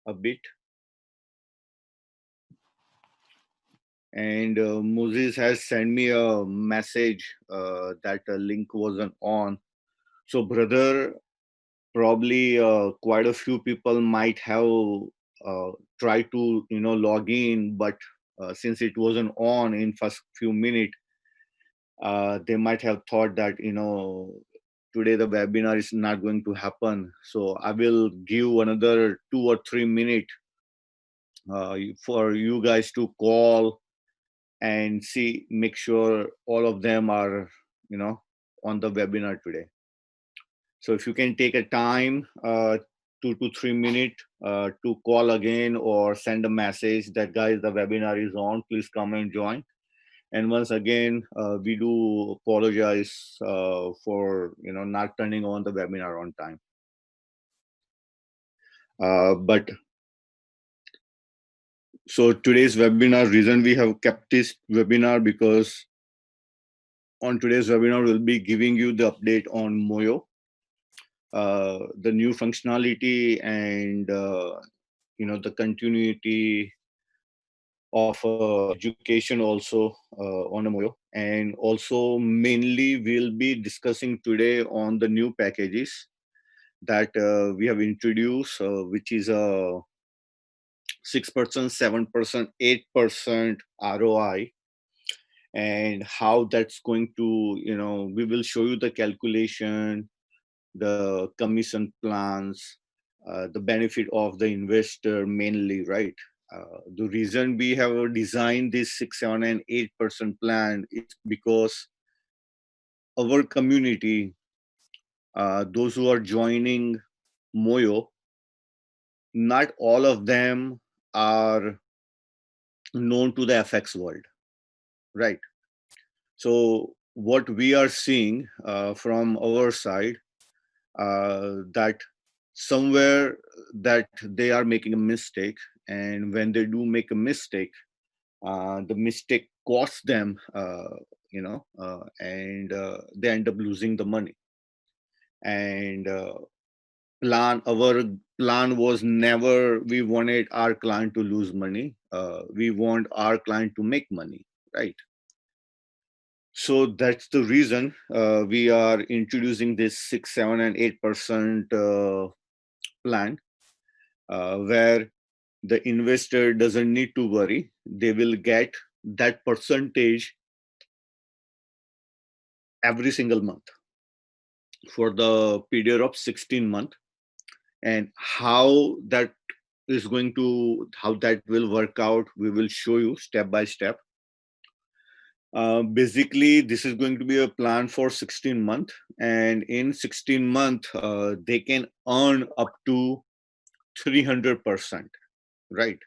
a bit. And Moses has sent me a message that a link wasn't on. So, brother, probably quite a few people might have tried to log in, but since it wasn't on in first few minutes, they might have thought that today the webinar is not going to happen. So I will give another 2 or 3 minutes for you guys to call and see, make sure all of them are on the webinar today. So if you can take a time, 2 to 3 minutes, to call again or send a message that guys, the webinar is on, please come and join. And once again, we do apologize for not turning on the webinar on time. But so today's webinar, reason we have kept this webinar, because on today's webinar we'll be giving you the update on Moyo, the new functionality, and the continuity of education also on a Moyo. And also mainly we'll be discussing today on the new packages that we have introduced, which is a 6%, 7%, 8% ROI, and how that's going to, we will show you the calculation, the commission plans, the benefit of the investor mainly, right? The reason we have designed this 6, 7, and 8% plan is because our community, those who are joining Moyo, not all of them are known to the FX world, right? So what we are seeing from our side, that somewhere that they are making a mistake, and when they do make a mistake, the mistake costs them, and they end up losing the money. And our plan was never we wanted our client to lose money. We want our client to make money, right? So that's the reason we are introducing this 6, 7, and 8% plan, where the investor doesn't need to worry. They will get that percentage every single month for the period of 16 months. And how that how that will work out, we will show you step by step. Basically, this is going to be a plan for 16 months, and in 16 months, they can earn up to 300%, right?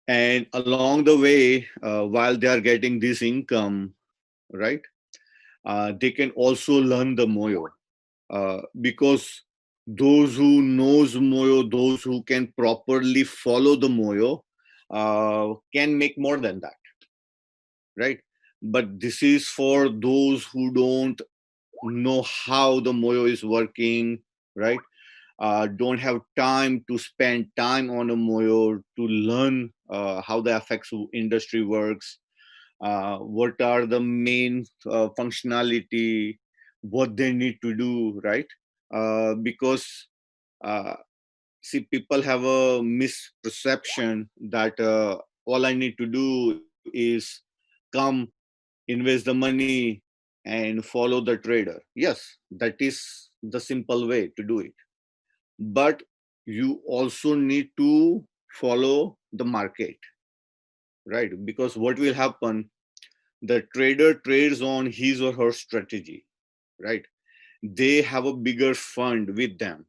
And along the way, while they are getting this income, right, they can also learn the Moyo, because those who knows Moyo, those who can properly follow the Moyo, can make more than that, right? But this is for those who don't know how the Moyo is working, right? Don't have time to spend time on a Moyo to learn how the FX industry works, what are the main functionality, what they need to do, right? Because uh, see, people have a misperception that all I need to do is come, invest the money, and follow the trader. Yes, that is the simple way to do it. But you also need to follow the market, right? Because what will happen, the trader trades on his or her strategy, right? They have a bigger fund with them.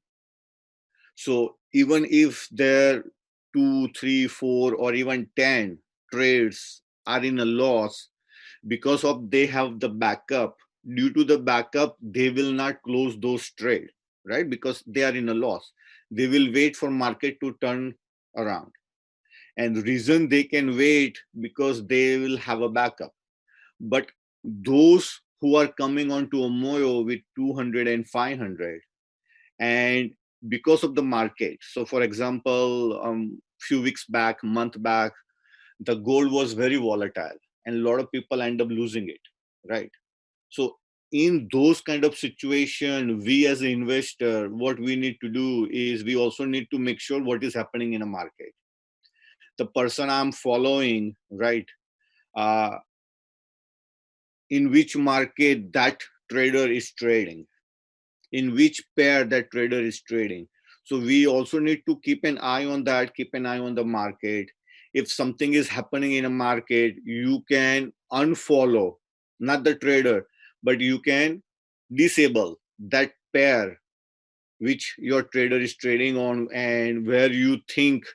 So even if there 2, 3, 4, or even 10 trades are in a loss, because of they have the backup, due to the backup, they will not close those trades, right? Because they are in a loss. They will wait for market to turn around. And the reason they can wait, because they will have a backup. But those who are coming onto a Moyo with 200 and 500, and because of the market. So for example, few weeks back, month back, the gold was very volatile and a lot of people end up losing it, right? So in those kind of situation, we as an investor, what we need to do is we also need to make sure what is happening in a market. The person I'm following, right, uh, in which market that trader is trading, in which pair that trader is trading. So we also need to keep an eye on that, keep an eye on the market. If something is happening in a market, you can unfollow, not the trader, but you can disable that pair which your trader is trading on, and where you think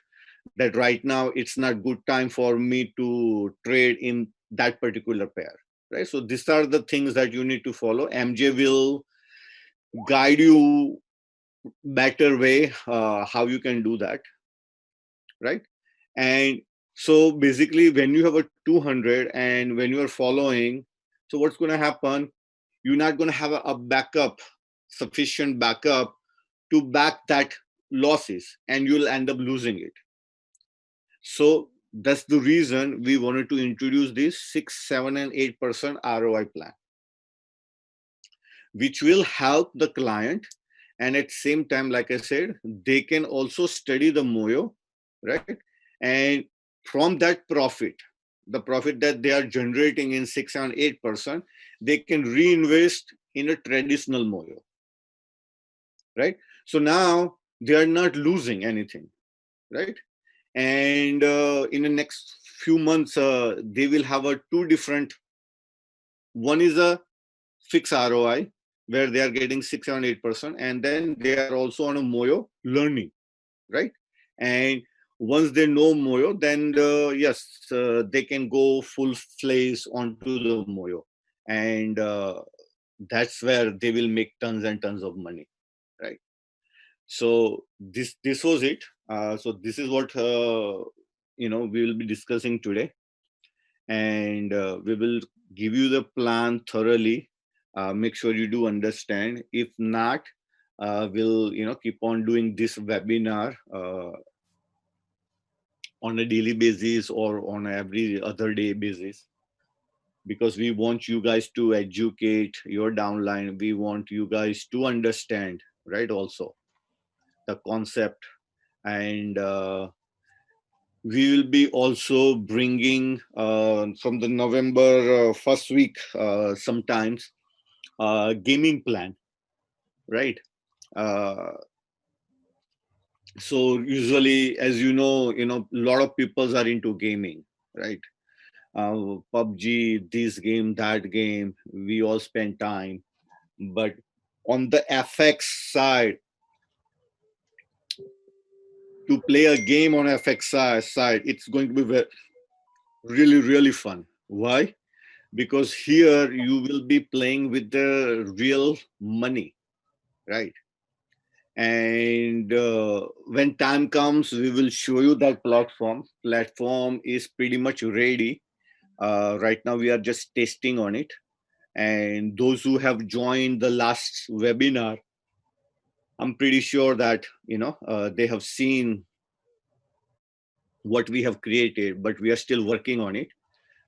that right now it's not good time for me to trade in that particular pair, right? So these are the things that you need to follow. MJ will guide you better way how you can do that, right? And so basically when you have a 200 and when you are following, so what's going to happen, you're not going to have a backup, sufficient backup to back that losses, and you'll end up losing it. So that's the reason we wanted to introduce this 6, 7, and 8% ROI plan, which will help the client. And at the same time, like I said, they can also study the Moyo, right? And from that profit, the profit that they are generating in 6 and 8%, they can reinvest in a traditional Moyo, right? So now they are not losing anything, right? And in the next few months, they will have a two different. One is a fixed ROI where they are getting 6, 7, 8%, and then they are also on a Moyo learning, right? And once they know Moyo, then yes, they can go full fledged onto the Moyo, and that's where they will make tons and tons of money, right? So this was it. So this is what we will be discussing today, and we will give you the plan thoroughly. Make sure you do understand. If not, we'll keep on doing this webinar on a daily basis or on every other day basis, because we want you guys to educate your downline. We want you guys to understand, right? Also the concept, and we will be also bringing from the November first week sometimes gaming plan, right? uh, so usually, as a lot of people are into gaming, right? PUBG, this game, that game, we all spend time. But on the FX side, to play a game on FX side, it's going to be really, really fun. Why? Because here you will be playing with the real money, right? And when time comes, we will show you that platform is pretty much ready. Right now we are just testing on it, and those who have joined the last webinar, I'm pretty sure that they have seen what we have created, but we are still working on it.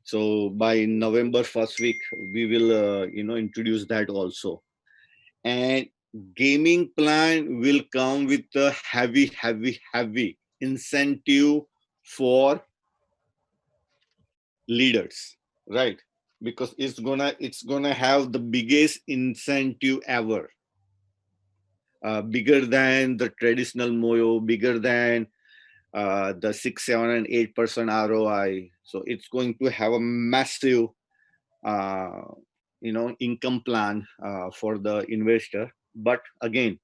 So by November first week, we will introduce that also. And gaming plan will come with a heavy incentive for leaders, right? Because it's gonna have the biggest incentive ever, bigger than the traditional Moyo, bigger than the 6, 7, and 8% ROI. So it's going to have a massive uh, income plan for the investor. But again,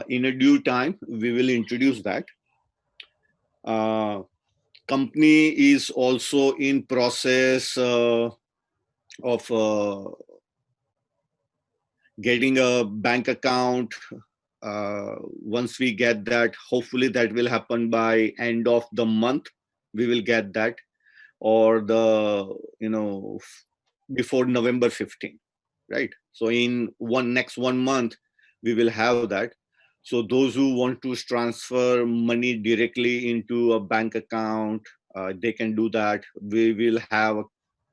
in a due time, we will introduce that. Uh, Company is also in process of getting a bank account. Once we get that, hopefully that will happen by end of the month. We will get that, or before November 15th, right? So in next 1 month, we will have that. So those who want to transfer money directly into a bank account, they can do that. We will have a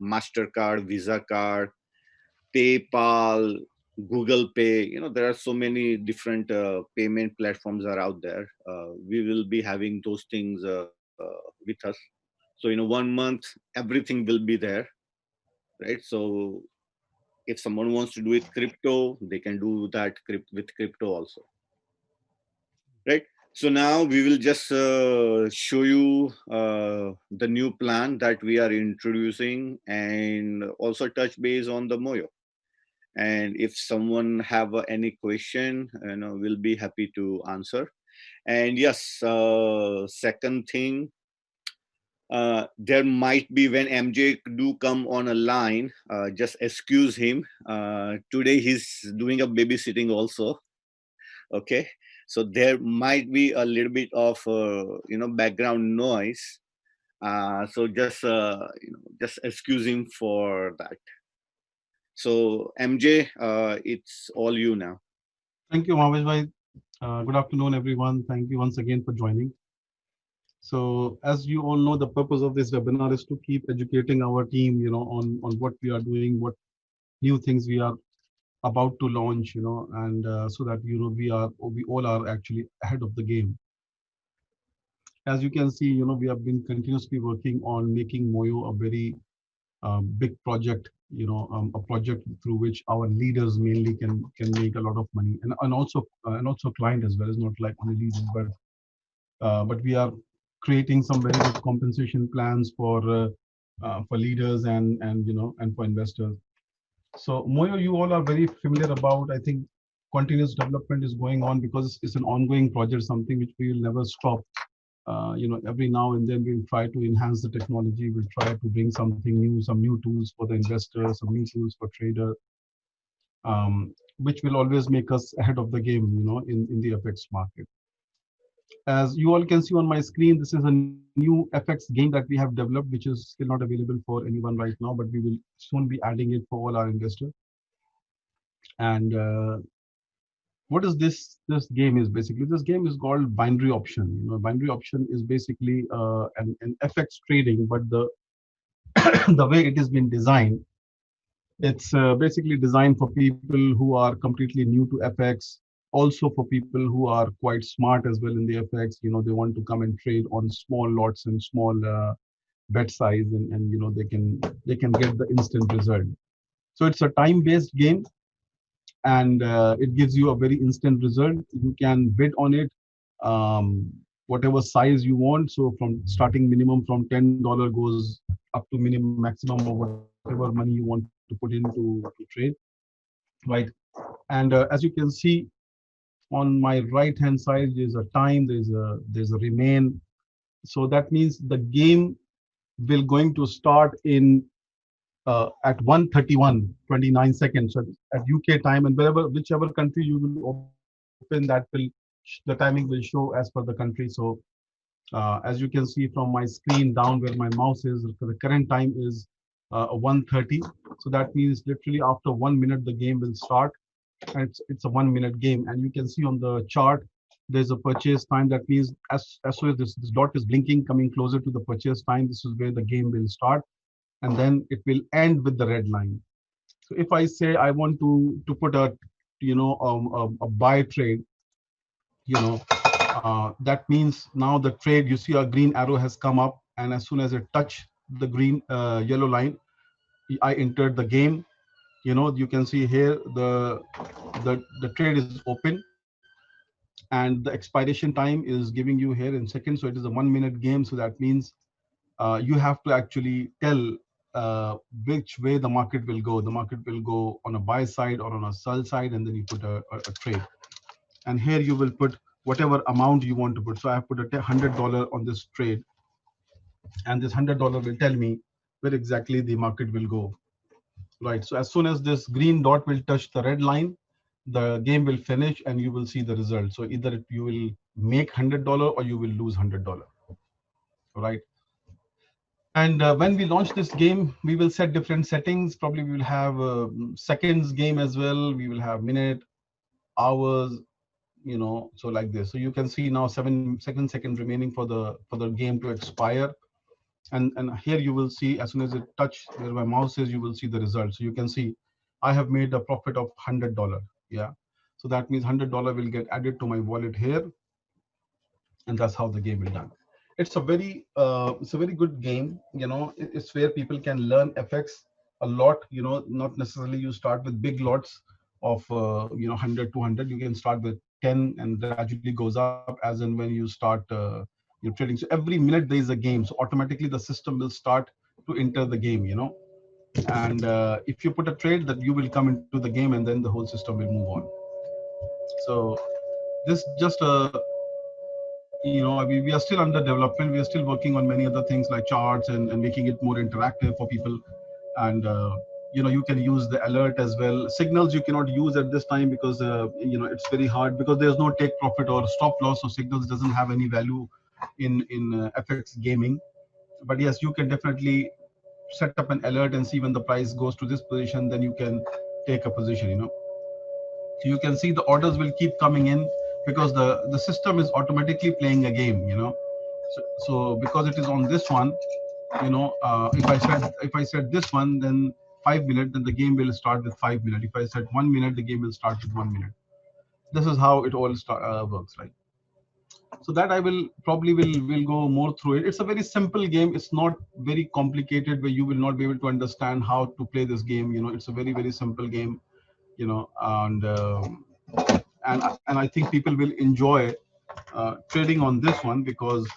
Mastercard, Visa card, PayPal, Google Pay. There are so many different payment platforms are out there. We will be having those things with us. So 1 month, everything will be there, right? So if someone wants to do it crypto, they can do that with crypto also, right? So now we will just show you the new plan that we are introducing, and also touch base on the Moyo. And if someone have any question, we'll be happy to answer. And yes, second thing, there might be, when MJ do come on a line, just excuse him. Today he's doing a babysitting also. Okay, so there might be a little bit of background noise. So just excuse him for that. So MJ, it's all you now. Thank you, Mahesh bhai. Good afternoon, everyone. Thank you once again for joining. So, as you all know, the purpose of this webinar is to keep educating our team, on what we are doing, what new things we are about to launch, and so that we all are actually ahead of the game. As you can see, we have been continuously working on making Moyo a very big project, a project through which our leaders mainly can make a lot of money, and also client as well. It's not like only leaders, but we are creating some very good compensation plans for leaders and for investors. So Moyo, you all are very familiar about. I think continuous development is going on because it's an ongoing project, something which we will never stop. Every now and then we'll try to enhance the technology. We'll try to bring something new, some new tools for the investor, some new tools for trader, which will always make us ahead of the game, in the FX market. As you all can see on my screen, this is a new FX game that we have developed, which is still not available for anyone right now, but we will soon be adding it for all our investors. And what is this game is basically, this game is called binary option. Binary option is basically an FX trading, but the the way it has been designed, it's basically designed for people who are completely new to FX, also for people who are quite smart as well in the FX. They want to come and trade on small lots and small bet size, and they can get the instant result. So it's a time based game, and it gives you a very instant result. You can bid on it, whatever size you want. So from starting minimum from $10 goes up to minimum maximum of whatever money you want to put in to trade, right? And as you can see on my right hand side, there's a time, there's a remain. So that means the game will going to start in at 1:31:29 seconds, so at UK time, and whichever country you will open, the timing will show as per the country. So as you can see from my screen down where my mouse is, the current time is 1:30. So that means literally after 1 minute the game will start, and it's a 1 minute game. And you can see on the chart there's a purchase time. That means as soon as this dot is blinking, coming closer to the purchase time, this is where the game will start, and then it will end with the red line. So if I say I want to put a buy trade, you know that means now the trade, you see a green arrow has come up, and as soon as it touch the green yellow line, I entered the game. You can see here the trade is open, and the expiration time is giving you here in seconds. So it is a 1 minute game. So that means you have to actually tell which way the market will go. The market will go on a buy side or on a sell side, and then you put a trade. And here you will put whatever amount you want to put. So I have put $100 on this trade, and this $100 will tell me where exactly the market will go. Right. So as soon as this green dot will touch the red line, the game will finish, and you will see the result. So either you will make $100 or you will lose $100. Right. And when we launch this game, we will set different settings. Probably we will have seconds game as well. We will have minute, hours, so like this. So you can see now 7 seconds remaining for the game to expire. And here you will see, as soon as it touch where my mouse is, you will see the result. So you can see I have made a profit of $100. Yeah. So that means $100 will get added to my wallet here, and that's how the game will done. It's a very good game. It's where people can learn FX a lot. Not necessarily you start with big lots of 100, 200. You can start with 10 and gradually goes up as and when you start your trading. So every minute there is a game, so automatically the system will start to enter the game. And if you put a trade, that you will come into the game, and then the whole system will move on. So this just we are still under development. We are still working on many other things like charts and making it more interactive for people. And you can use the alert as well. Signals you cannot use at this time because it's very hard, because there's no take profit or stop loss, so signals doesn't have any value in FX gaming. But yes, you can definitely set up an alert and see when the price goes to this position, then you can take a position. So you can see the orders will keep coming in, because the system is automatically playing a game. So because it is on this one, if I said this one, then 5 minutes, then the game will start with 5 minutes. If I said 1 minute, the game will start with 1 minute. This is how it all works, right? So that I will probably will go more through it. It's a very simple game. It's not very complicated where you will not be able to understand how to play this game. It's a very, very simple game. And I think people will enjoy trading on this one, because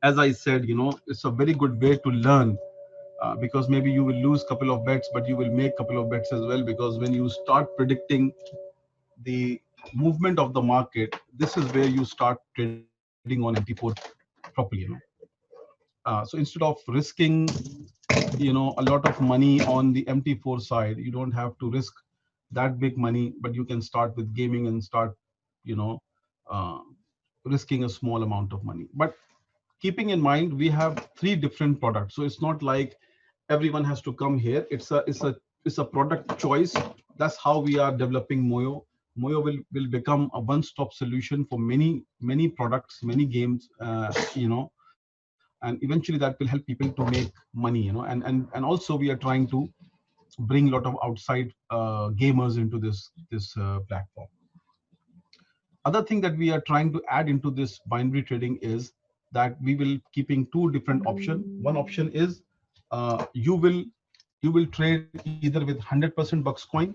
as I said, it's a very good way to learn. Because maybe you will lose couple of bets, but you will make couple of bets as well, because when you start predicting the movement of the market, this is where you start trading on MT4 properly. So instead of risking a lot of money on the MT4 side, you don't have to risk that big money, but you can start with gaming and start you know uh, risking a small amount of money. But keeping in mind, we have three different products, so it's not like everyone has to come here. It's a product choice. That's how we are developing Moyo will become a one-stop solution for many products, many games, and eventually that will help people to make money. And also we are trying to bring a lot of outside gamers into this platform. Other thing that we are trying to add into this binary trading is that we will keeping two different option. One option is you will trade either with 100% Buxcoin,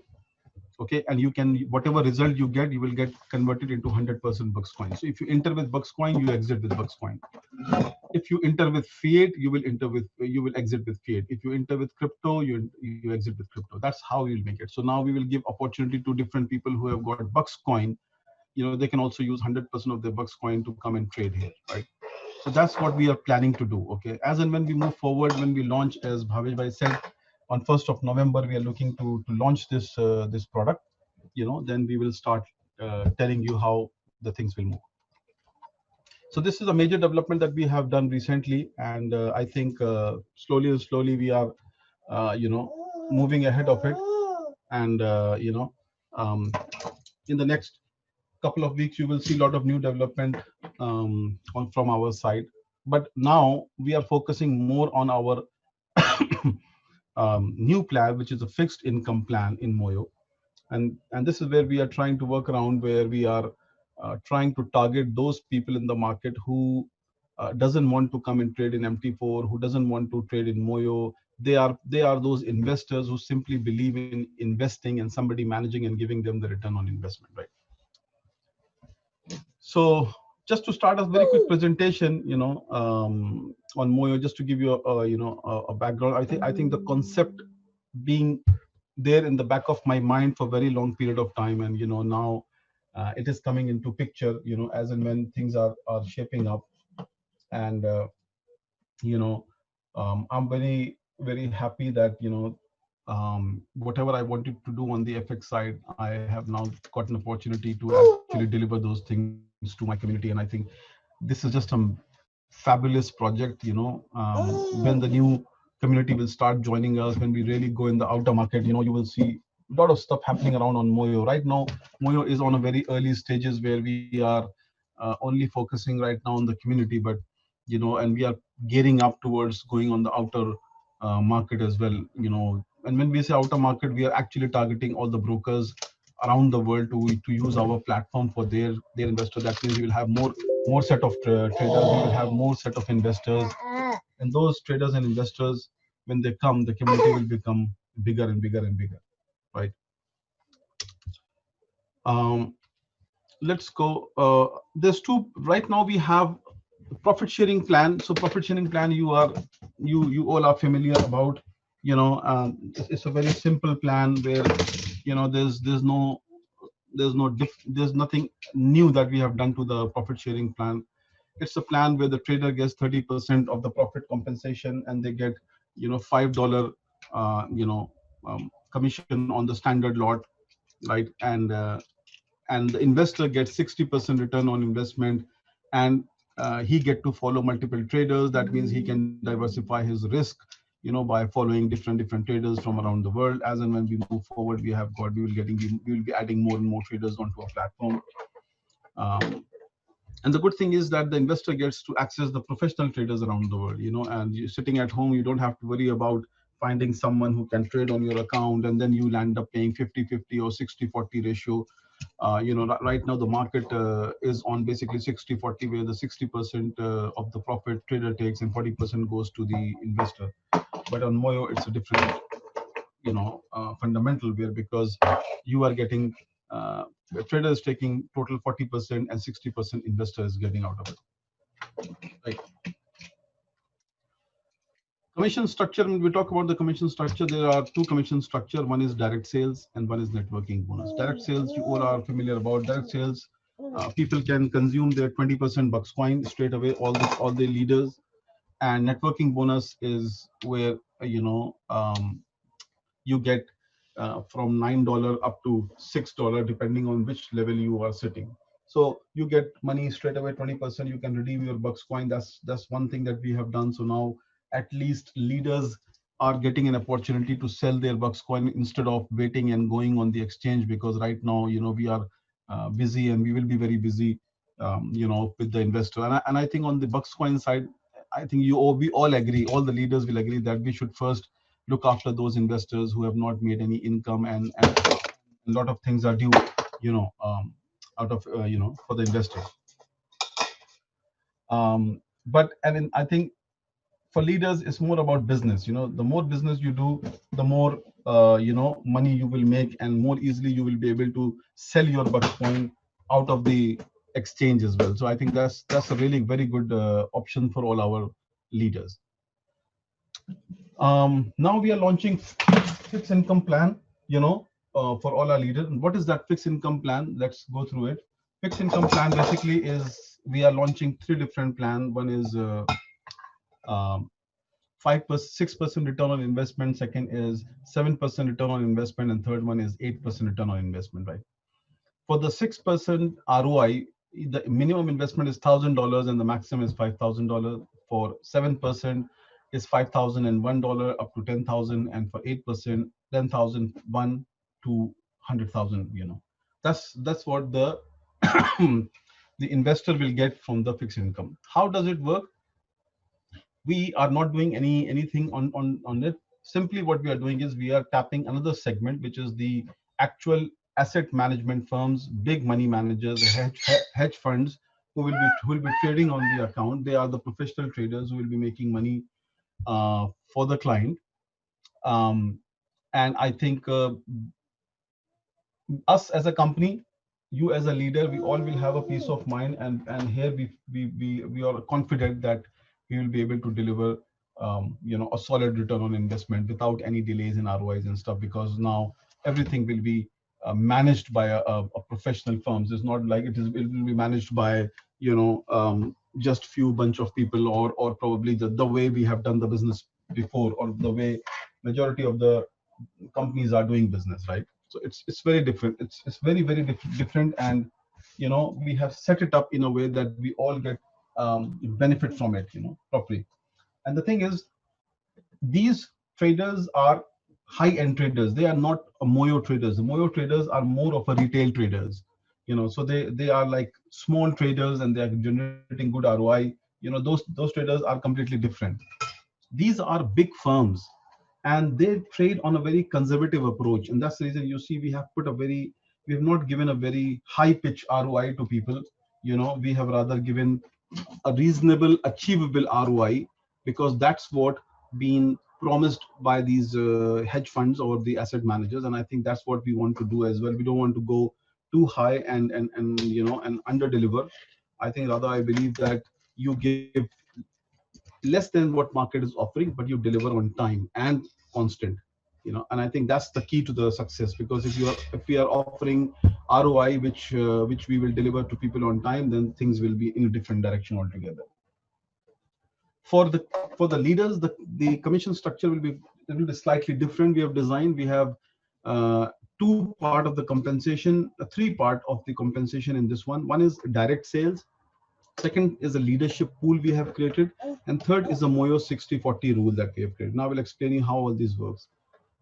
okay, and you can, whatever result you get, you will get converted into 100% Buxcoin. So if you enter with Buxcoin, you exit with Buxcoin. If you enter with fiat, you will exit with fiat. If you enter with crypto, you exit with crypto. That's how you'll make it. So now we will give opportunity to different people who have got Buxcoin. They can also use 100% of their Buxcoin to come and trade here, right? So that's what we are planning to do. Okay, as and when we move forward, when we launch, as Bhavesh bhai said, on 1st of November, we are looking to launch this product. Then we will start telling you how the things will move. So this is a major development that we have done recently, and I think slowly and slowly we are moving ahead of it. And um, in the next couple of weeks, you will see a lot of new development from our side. But now we are focusing more on our new plan, which is a fixed income plan in Moyo. And this is where we are trying to work around, where we are trying to target those people in the market who doesn't want to come and trade in MT4, who doesn't want to trade in Moyo. They are those investors who simply believe in investing and somebody managing and giving them the return on investment, right? So just to start a very quick presentation, on Moyo, just to give you a background. I think the concept being there in the back of my mind for a very long period of time, and now it is coming into picture, as and when things are shaping up. And you know I'm very, very happy that whatever I wanted to do on the FX side, I have now got an opportunity to actually deliver those things to my community. And I think this is just a fabulous project. When the new community will start joining us, when we really go in the outer market, you will see lot of stuff happening around on Moyo right now. Moyo is on a very early stages where we are only focusing right now on the community, but and we are gearing up towards going on the outer market as well. And when we say outer market, we are actually targeting all the brokers around the world to use our platform for their investor. That means we will have more set of traders, we will have more set of investors, and those traders and investors, when they come, the community will become bigger and bigger and bigger, right? um, let's go. There's two right now. We have profit sharing plan. So profit sharing plan, you all are familiar about. It's a very simple plan where there's nothing new that we have done to the profit sharing plan. It's a plan where the trader gets 30% of the profit compensation, and they get $5 commission on the standard lot, right? And the investor gets 60% return on investment, and he get to follow multiple traders. That means he can diversify his risk, by following different traders from around the world. As and when we move forward, we will be adding more and more traders onto our platform. Um, and the good thing is that the investor gets to access the professional traders around the world, and you sitting at home, you don't have to worry about finding someone who can trade on your account, and then you'll end up paying 50-50 or 60-40 ratio. Right now the market is on basically 60-40, where the 60% of the profit trader takes and 40% goes to the investor. But on Moyo, it's a different fundamental, where because you are getting the trader is taking total 40% and 60% investor is getting out of it, right? Commission structure. When we talk about the commission structure, there are two commission structure. One is direct sales and one is networking bonus. Direct sales, you all are familiar about. Direct sales, people can consume their 20% Buxcoin straight away, all the leaders. And networking bonus is where you get from $9 up to $6, depending on which level you are sitting. So you get money straight away, 20%. You can redeem your Bucks coin. That's one thing that we have done. So now at least leaders are getting an opportunity to sell their Bucks coin instead of waiting and going on the exchange, because right now we are busy, and we will be very busy with the investor. And I think on the Bucks coin side, I think we all agree, all the leaders will agree that we should first look after those investors who have not made any income, and a lot of things are due, you know, out of for the investors. But I think for leaders, it's more about business. The more business you do, the more money you will make, and more easily you will be able to sell your bucks coin out of the exchange as well. So I think that's a really very good option for all our leaders. Now we are launching fixed income plan, for all our leaders. And what is that fixed income plan? Let's go through it. Fixed income plan basically is we are launching three different plans. One is 5%, 6% return on investment. Second is 7% return on investment, and third one is 8% return on investment. Right. For the 6% ROI, the minimum investment is $1,000 and the maximum is $5,000. For 7% is $5,001 up to 10,000, and for 8%, 10,001 to 100,000. That's what the the investor will get from the fixed income. How does it work? We are not doing anything on it. Simply what we are doing is we are tapping another segment, which is the actual asset management firms, big money managers, hedge funds, who will be trading on the account. They are the professional traders who will be making money for the client. Um, and I think us as a company, you as a leader, we all will have a peace of mind, and here we are confident that we will be able to deliver a solid return on investment without any delays in ROIs and stuff, because now everything will be managed by a professional firms. It's not like it will be managed by just few bunch of people, or probably the way we have done the business before, or the way majority of the companies are doing business, right? So it's very different. It's very different, and we have set it up in a way that we all get benefit from it, properly. And the thing is, these traders are high-end traders. They are not Moyo traders. The Moyo traders are more of a retail traders. So they are like small traders and they are generating good ROI. Those traders are completely different. These are big firms, and they trade on a very conservative approach, and that's the reason you see we have not given a very high pitch ROI to people. We have rather given a reasonable achievable ROI, because that's what been promised by these hedge funds or the asset managers, and I think that's what we want to do as well. We don't want to go too high and and under deliver. I think rather I believe that you give less than what market is offering, but you deliver on time and constant. And I think that's the key to the success, because if we are offering ROI which we will deliver to people on time, then things will be in a different direction altogether. For the leaders, the commission structure will be slightly different. We have designed, we have two part of the compensation, three part of the compensation in this one. One is direct sales, second is a leadership pool we have created, and third is a Moyo 60/40 rule that we have created. Now I will explain you how all this works.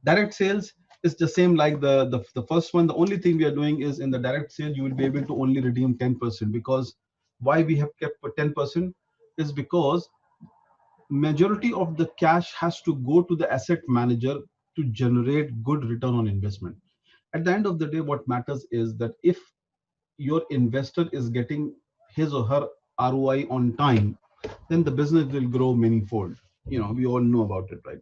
Direct sales is the same like the first one. The only thing we are doing is, in the direct sale you will be able to only redeem 10%. Because why we have kept for 10% is because majority of the cash has to go to the asset manager to generate good return on investment. At the end of the day, what matters is that if your investor is getting his or her ROI on time, then the business will grow manyfold. We all know about it, right?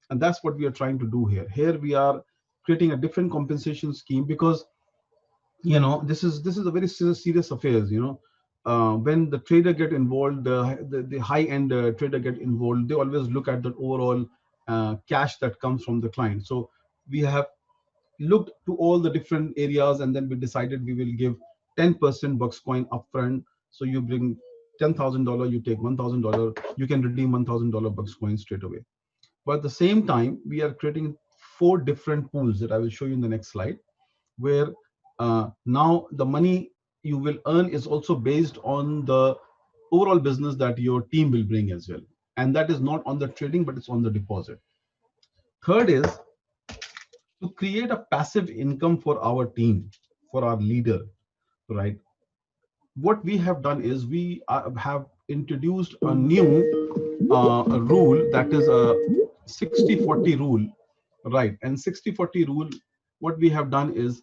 And that's what we are trying to do here. Here we are creating a different compensation scheme, because this is a very serious affairs. When the trader get involved, the high end trader get involved, they always look at the overall cash that comes from the client. So we have looked to all the different areas, and then we decided we will give 10% Buxcoin upfront. So you bring $10,000, you take $1,000, you can redeem $1,000 Buxcoin straight away. But at the same time, we are creating four different pools that I will show you in the next slide, where now the money you will earn is also based on the overall business that your team will bring as well. And that is not on the trading, but it's on the deposit. Third is to create a passive income for our team, for our leader, right? What we have done is we have introduced a new rule, that is a 60/40 rule, right? And 60/40 rule, what we have done is,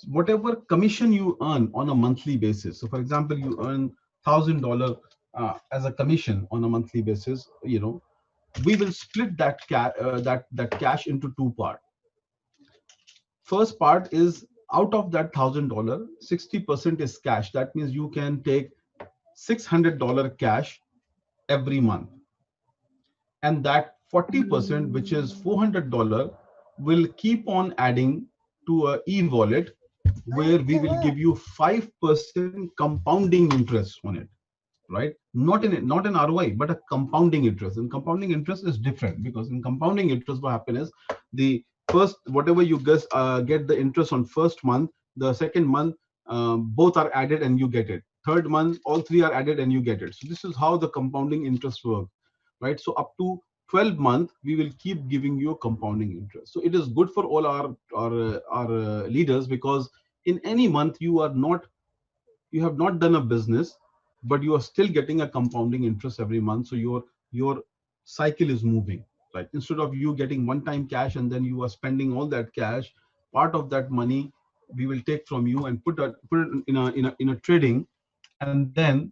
whatever commission you earn on a monthly basis. So for example, you earn $1,000 as a commission on a monthly basis. We will split that cash into two parts. First part is, out of that $1,000, 60% is cash. That means you can take $600 cash every month, and that 40%, which is $400, will keep on adding to a e-wallet, where we will give you 5% compounding interest on it, right? Not an ROI, but a compounding interest. And compounding interest is different, because in compounding interest, what happens is, the first, whatever you guys get the interest on first month, the second month, both are added and you get it. Third month, all three are added and you get it. So this is how the compounding interest works, right? So up to 12 months, we will keep giving you compounding interest. So it is good for all our leaders, because in any month you have not done a business, but you are still getting a compounding interest every month. So your cycle is moving, right? Instead of you getting one time cash and then you are spending all that cash, part of that money we will take from you and put it in a trading, and then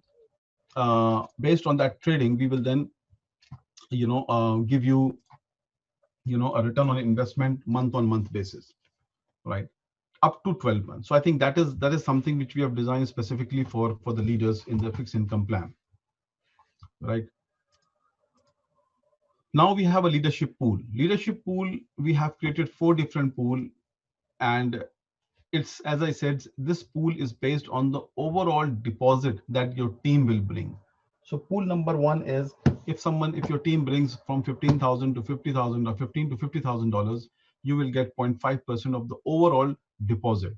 based on that trading, we will then give you a return on investment month on month basis, right? Up to 12 months. So I think that is something which we have designed specifically for the leaders in the fixed income plan, right? Now we have a leadership pool. Leadership pool, we have created four different pool, and it's, as I said, this pool is based on the overall deposit that your team will bring. So pool number one is, if your team brings from 15,000 to 50,000 or 15 to $50,000, you will get 0.5% of the overall deposit.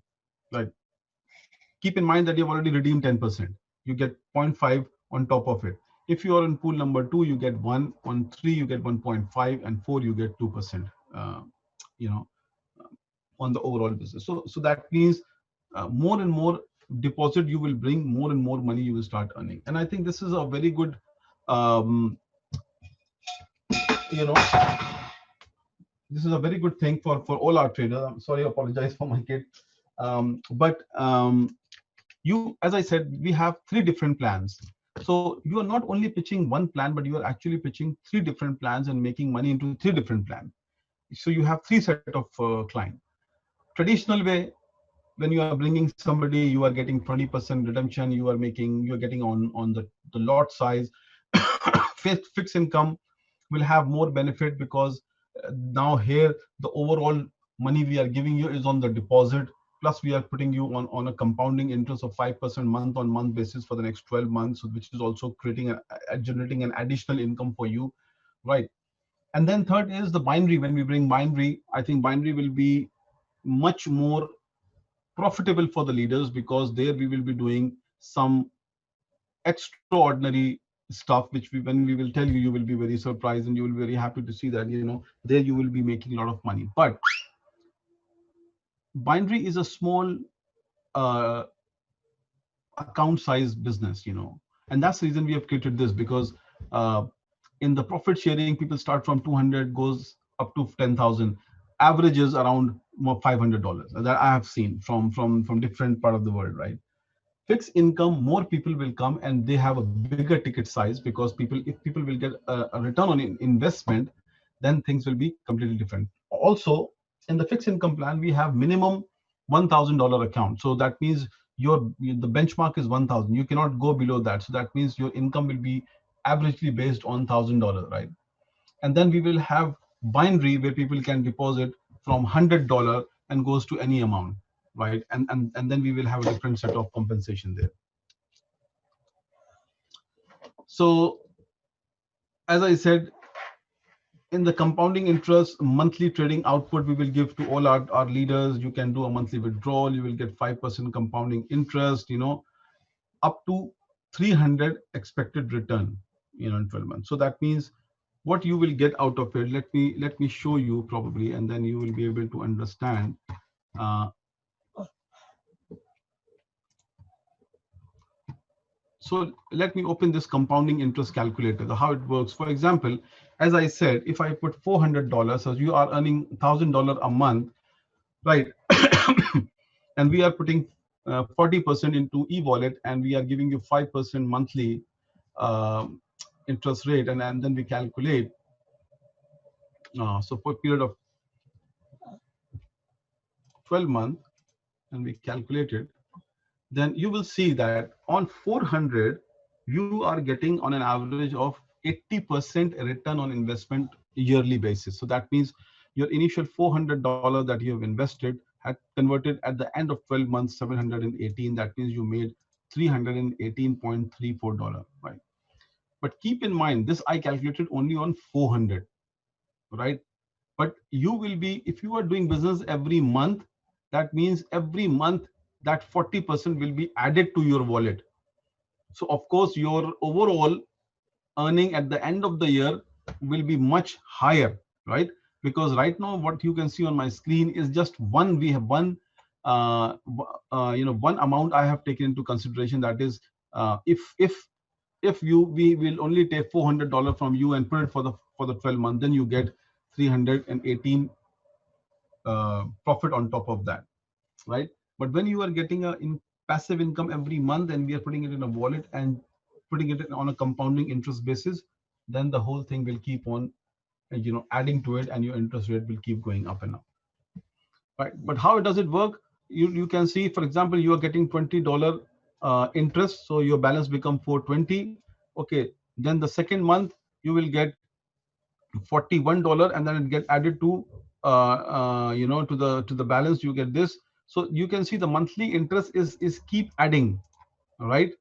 Like, keep in mind that you've already redeemed 10%. You get 0.5 on top of it. If you are in pool number two, you get 1. On 3, you get 1.5, and 4, you get 2%. you know, on the overall business. So that means more and more deposit you will bring, more and more money you will start earning. And I think this is a very good, um, you know, this is a very good thing for all our traders. I'm sorry, I apologize for my kid. But you, as I said, we have three different plans. So you are not only pitching one plan, but you are actually pitching three different plans and making money into three different plans. So you have three set of client. Traditional way, when you are bringing somebody, you are getting 20% redemption, you are getting on the lot size. Fixed income will have more benefit because now here the overall money we are giving you is on the deposit, plus we are putting you on a compounding interest of 5% month on month basis for the next 12 months, which is also creating generating an additional income for you, right? And then third is the binary. When we bring binary, I think binary will be much more profitable for the leaders, because there we will be doing some extraordinary stuff which when we will tell you, you will be very surprised and you will be very happy to see that, there you will be making a lot of money. But binary is a small uh, account size business, and that's the reason we have created this, because uh, in the profit sharing, people start from 200, goes up to 10,000, averages around $500 that I have seen from different part of the world, right? Fixed income, more people will come and they have a bigger ticket size, because if people will get a return on investment, then things will be completely different. Also, in the fixed income plan, we have minimum $1,000 account. So that means the benchmark is 1,000. You cannot go below that. So that means your income will be averagely based on $1,000, right? And then we will have binary where people can deposit from $100 and goes to any amount, right? And then we will have a different set of compensation there. So as I said, in the compounding interest monthly trading output, we will give to all our leaders. You can do a monthly withdrawal, you will get 5% compounding interest, up to 300 expected return, in 12 months. So that means what you will get out of it, let me show you probably, and then you will be able to understand. uh, so let me open this compounding interest calculator, how it works. For example, as I said, if I put $400, so you are earning $1,000 a month, right? And we are putting 40% into e-wallet, and we are giving you 5% monthly um, interest rate, and then we calculate. So for a period of 12 months, and we calculate it, then you will see that on 400, you are getting on an average of 80% return on investment yearly basis. So that means your initial $400 that you have invested had converted at the end of 12 months 718. That means you made $318.34, right? But keep in mind, this I calculated only on 400, right? But you will be, if you are doing business every month, that means every month that 40% will be added to your wallet. So of course your overall earning at the end of the year will be much higher, right? Because right now what you can see on my screen is just one, we have one one amount I have taken into consideration. That is, if we will only take $400 from you and put it for the 12 months, then you get 318 profit on top of that, right? But when you are getting a passive income every month, and we are putting it in a wallet and putting it on a compounding interest basis, then the whole thing will keep on adding to it, and your interest rate will keep going up and up, right? But how does it work? You can see, for example, you are getting $20 interest, so your balance become 420. Okay, then the second month you will get $41, and then it get added to to the balance, you get this. So you can see the monthly interest is keep adding, right?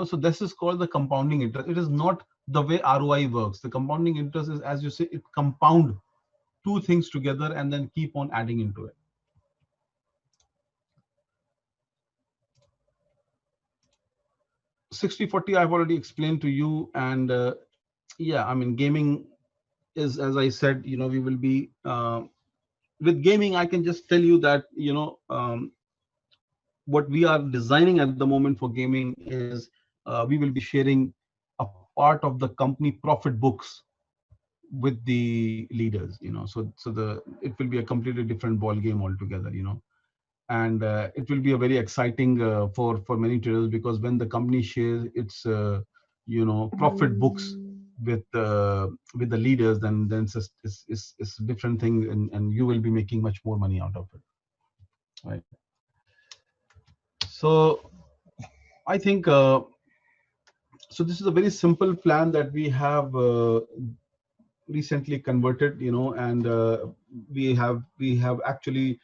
So this is called the compounding interest. It is not the way ROI works. The compounding interest is, as you say, it compound two things together and then keep on adding into it. 60/40 I've already explained to you. And yeah, I mean, gaming is, as I said, we will be with gaming, I can just tell you that, what we are designing at the moment for gaming is, we will be sharing a part of the company profit books with the leaders, so it will be a completely different ball game altogether, and it will be a very exciting, for many traders, because when the company shares its, profit books with the leaders, then it's a different thing, and you will be making much more money out of it, right? So I think, so this is a very simple plan that we have recently converted, and we have actually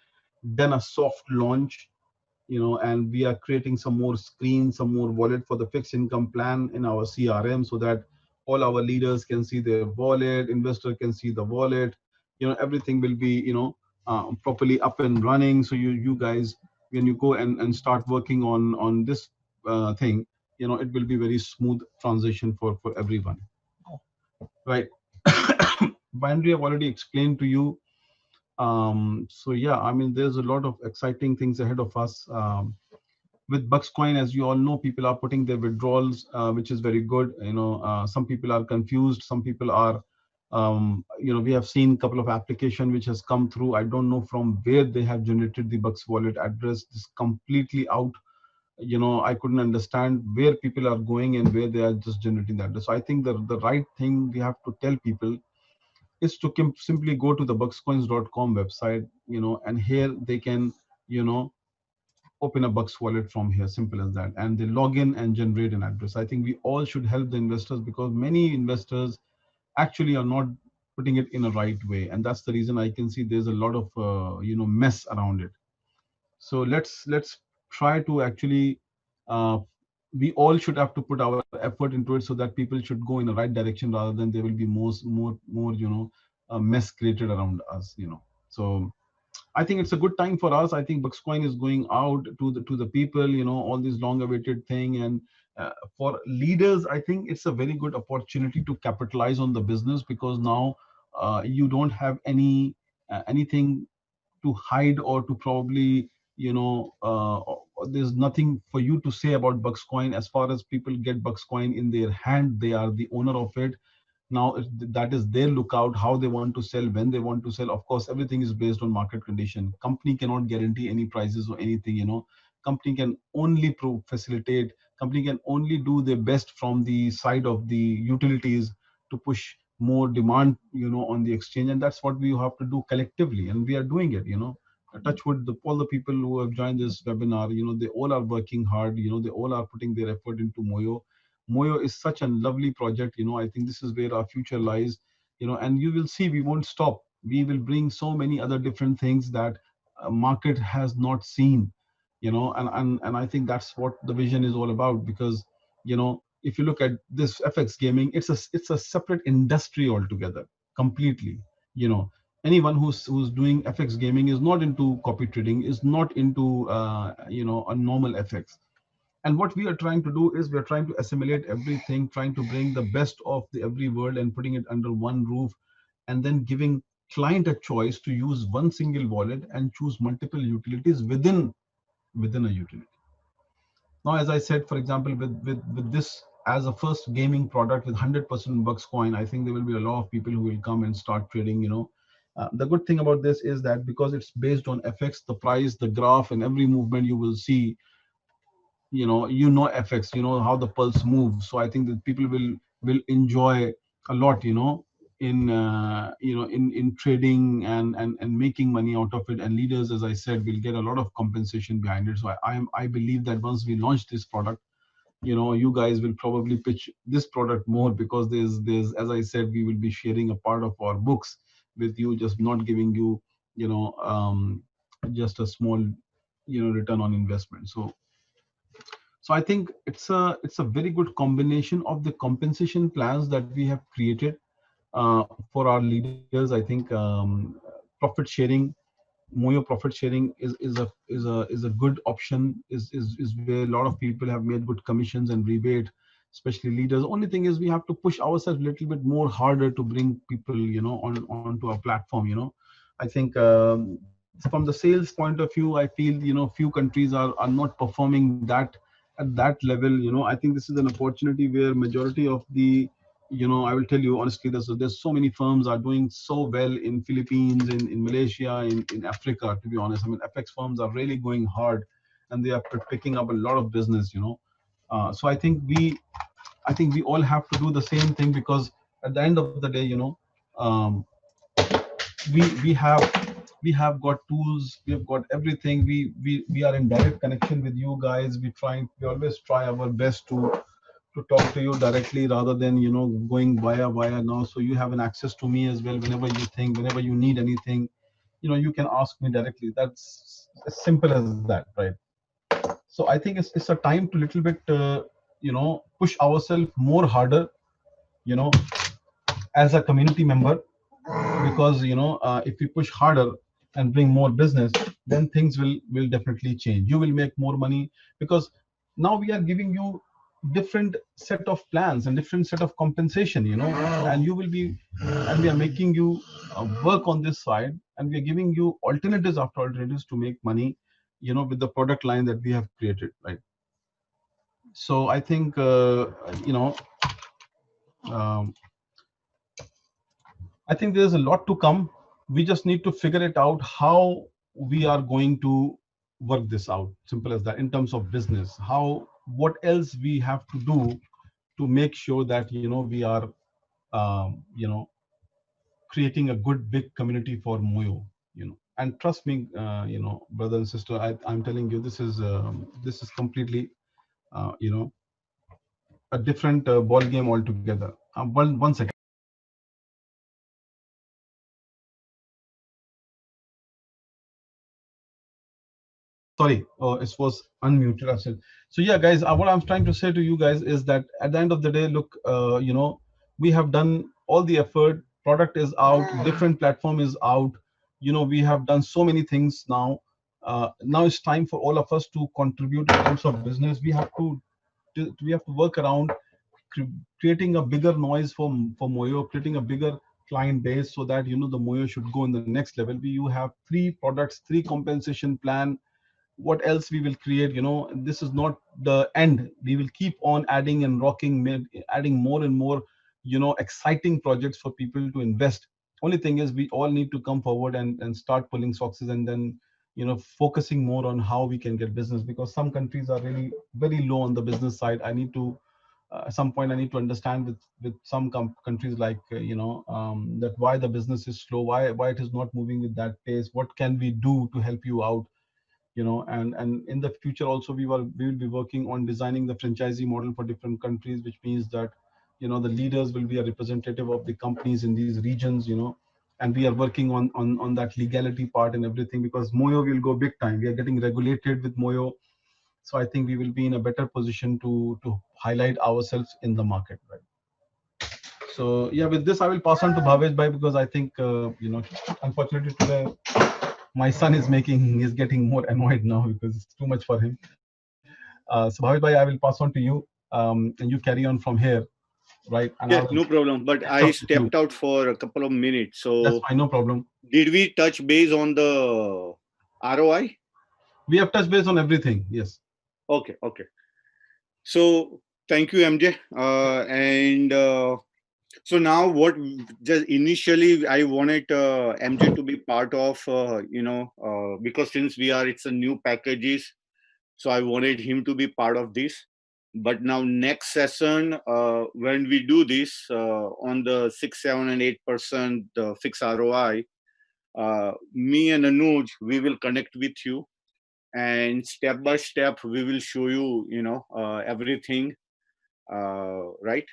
done a soft launch, and we are creating some more screens, some more wallet for the fixed income plan in our CRM, so that all our leaders can see their wallet, investor can see the wallet, everything will be, properly up and running. So you guys, when you go and start working on this thing, it will be very smooth transition for everyone, right? Binary, I've already explained to you. So yeah, I mean, there's a lot of exciting things ahead of us. With Buxcoin, as you all know, people are putting their withdrawals, which is very good. Some people are confused. Some people are, we have seen a couple of application which has come through. I don't know from where they have generated the Bux wallet address. This completely out. I couldn't understand where people are going and where they are just generating that. So I think the right thing we have to tell people is to simply go to the buxcoins.com website, and here they can, you know, open a Bucks wallet from here, simple as that, and they log in and generate an address. I think we all should help the investors, because many investors actually are not putting it in a right way, and that's the reason I can see there's a lot of, mess around it. So let's try to actually, uh, we all should have to put our effort into it, so that people should go in the right direction, rather than there will be more, mess created around us, so I think it's a good time for us. I think Buxcoin is going out to the people, all this long-awaited thing, and for leaders, I think it's a very good opportunity to capitalize on the business, because now you don't have anything to hide, or to probably, there's nothing for you to say about Buxcoin. As far as people get Buxcoin in their hand, they are the owner of it. Now that is their lookout, how they want to sell, when they want to sell. Of course, everything is based on market condition. Company cannot guarantee any prices or anything, company can only facilitate, company can only do their best from the side of the utilities to push more demand, on the exchange, and that's what we have to do collectively, and we are doing it, touch wood, all the people who have joined this webinar, they all are working hard, they all are putting their effort into Moyo. Moyo is such a lovely project. I think this is where our future lies. And you will see we won't stop. We will bring so many other different things that market has not seen. And I think that's what the vision is all about. Because if you look at this FX gaming, it's a separate industry altogether, completely. You know, anyone who's doing FX gaming is not into copy trading, is not into a normal FX. And what we are trying to do is we are trying to assimilate everything, trying to bring the best of the every world and putting it under one roof, and then giving client a choice to use one single wallet and choose multiple utilities within a utility. Now, as I said, for example, with this as a first gaming product with 100% Bucks coin, I think there will be a lot of people who will come and start trading. The good thing about this is that because it's based on FX, the price, the graph, and every movement you will see, FX, how the pulse moves. So I think that people will enjoy a lot, in trading and making money out of it. And leaders, as I said, will get a lot of compensation behind it. So I believe that once we launch this product, you guys will probably pitch this product more, because there's as I said, we will be sharing a part of our books with you, just not giving you, just a small, return on investment. So I think it's a very good combination of the compensation plans that we have created for our leaders. I think profit sharing, Moyo profit sharing is a good option. Is where a lot of people have made good commissions and rebate, especially leaders. Only thing is we have to push ourselves a little bit more harder to bring people, onto our platform. I think from the sales point of view, I feel, few countries are not performing that at that level. I think this is an opportunity where majority of the, I will tell you honestly, there's so many firms are doing so well in Philippines, in Malaysia, in Africa. To be honest, I mean, FX firms are really going hard, and they are picking up a lot of business. So I think we all have to do the same thing, because at the end of the day, um, we have got tools, we have got everything. We are in direct connection with you guys. We always try our best to talk to you directly, rather than going via now. So you have an access to me as well. Whenever you think, whenever you need anything, you can ask me directly. That's as simple as that, right? So I think it's a time to little bit push ourselves more harder, you know as a community member, because if we push harder and bring more business, then things will definitely change. You will make more money, because now we are giving you different set of plans and different set of compensation, and you will be and we are making you work on this side, and we are giving you alternatives after alternatives to make money, with the product line that we have created, right? So I think um, I think there's a lot to come. We just need to figure it out how we are going to work this out. Simple as that. In terms of business, what else we have to do to make sure that we are you know creating a good big community for Moyo. And trust me, brother and sister, I'm telling you, this is completely a different ball game altogether. One second. Sorry, it was unmuted. I said. So yeah, guys, what I'm trying to say to you guys is that at the end of the day, look, we have done all the effort. Product is out, different platform is out. We have done so many things now. Now it's time for all of us to contribute in terms of business. We have to work around creating a bigger noise for Moyo, creating a bigger client base, so that the Moyo should go in the next level. You have 3 products, 3 compensation plan. What else we will create? This is not the end. We will keep on adding and adding more and more exciting projects for people to invest. Only thing is, we all need to come forward and start pulling socks, and then focusing more on how we can get business, because some countries are really very low on the business side. I need to At some point, I need to understand with some countries, like that why the business is slow, why it is not moving with that pace. What can we do to help you out? And in the future also, we will be working on designing the franchisee model for different countries, which means that the leaders will be a representative of the companies in these regions. And we are working on that legality part and everything, because Moyo will go big time. We are getting regulated with Moyo. So I think we will be in a better position to highlight ourselves in the market, right? So yeah, with this I will pass on to Bhavesh bhai, because I think unfortunately today my son is getting more annoyed now, because it's too much for him. So Bhavesh bhai, I will pass on to you, and you carry on from here, right? And I Yes, will no problem. But catch I up with you. stepped out for a couple of minutes. That's So fine, no problem. did we touch base on the ROI? We have touched base on everything. Yes. Okay, okay. So thank you, MJ. And so now what? Just initially, I wanted MJ to be part of, because since it's a new packages, so I wanted him to be part of this. But now next session, when we do this on the 6, 7, and 8% fixed ROI, me and Anuj, we will connect with you, and step by step we will show you, everything, right?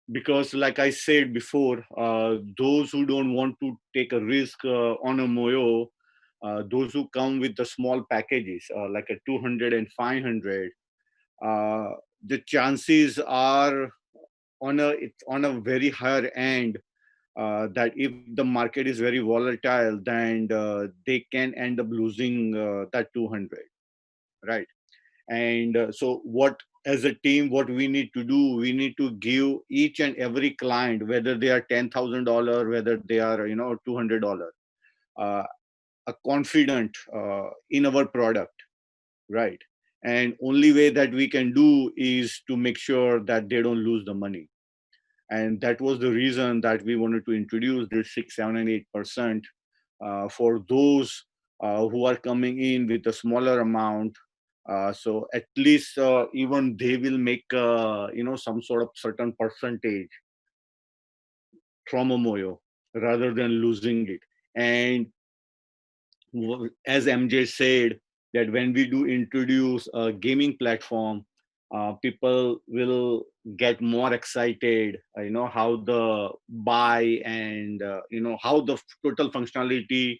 Because like I said before, those who don't want to take a risk on a Moyo, those who come with the small packages, like a 200 and 500, the chances are it's on a very higher end, that if the market is very volatile, then they can end up losing that 200, right? And so what, as a team, what we need to do, we need to give each and every client, whether they are $10,000, whether they are $200, uh, a confident in our product, right? And only way that we can do is to make sure that they don't lose the money. And that was the reason that we wanted to introduce this 6, 7, and 8% for those who are coming in with a smaller amount. So at least even they will make some sort of certain percentage from a Moyo rather than losing it. And as MJ said, that when we do introduce a gaming platform, people will get more excited. How the buy and how the total functionality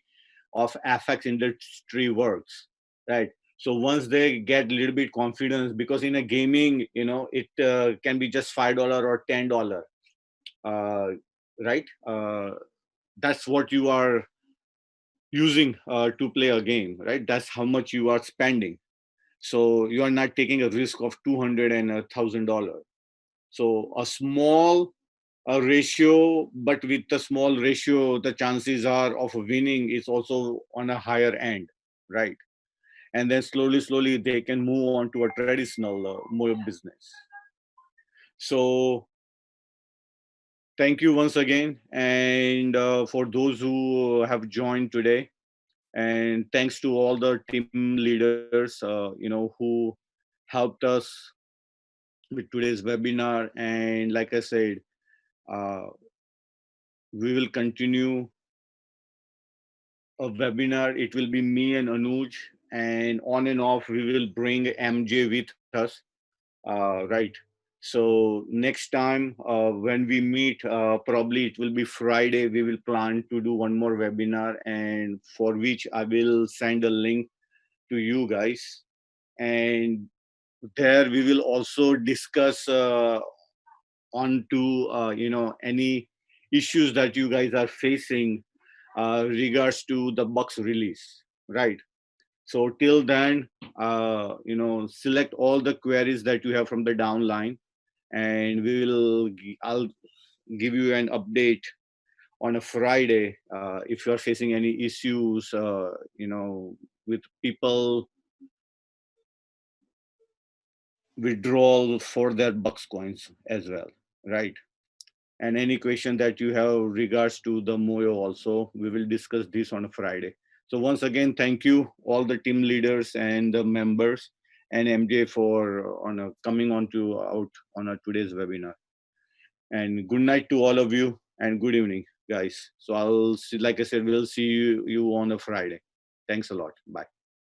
of FX industry works, right? So once they get a little bit confidence, because in a gaming, it can be just $5 or $10, uh, right? That's what you are using to play a game, right? That's how much you are spending. So you are not taking a risk of 200 and $1,000. So a small ratio, but with the small ratio, the chances are of winning is also on a higher end, right? And then slowly, they can move on to a traditional more business. So thank you once again, and for those who have joined today. And thanks to all the team leaders who helped us with today's webinar. And like I said, uh, we will continue a webinar. It will be me and Anuj, and on and off we will bring MJ with us, right? So next time when we meet, probably it will be Friday, we will plan to do one more webinar, and for which I will send a link to you guys. And there we will also discuss on to any issues that you guys are facing regards to the Bucks release, right? So till then, select all the queries that you have from the downline, and I'll give you an update on a Friday if you are facing any issues, with people withdrawal for their Bucks coins as well, right? And any question that you have regards to the Moyo also, we will discuss this on a Friday. So once again, thank you all the team leaders and the members and MJ for coming on to out on today's webinar. And good night to all of you and good evening, guys. So I'll see, like I said, we'll see you on a Friday. Thanks a lot. Bye.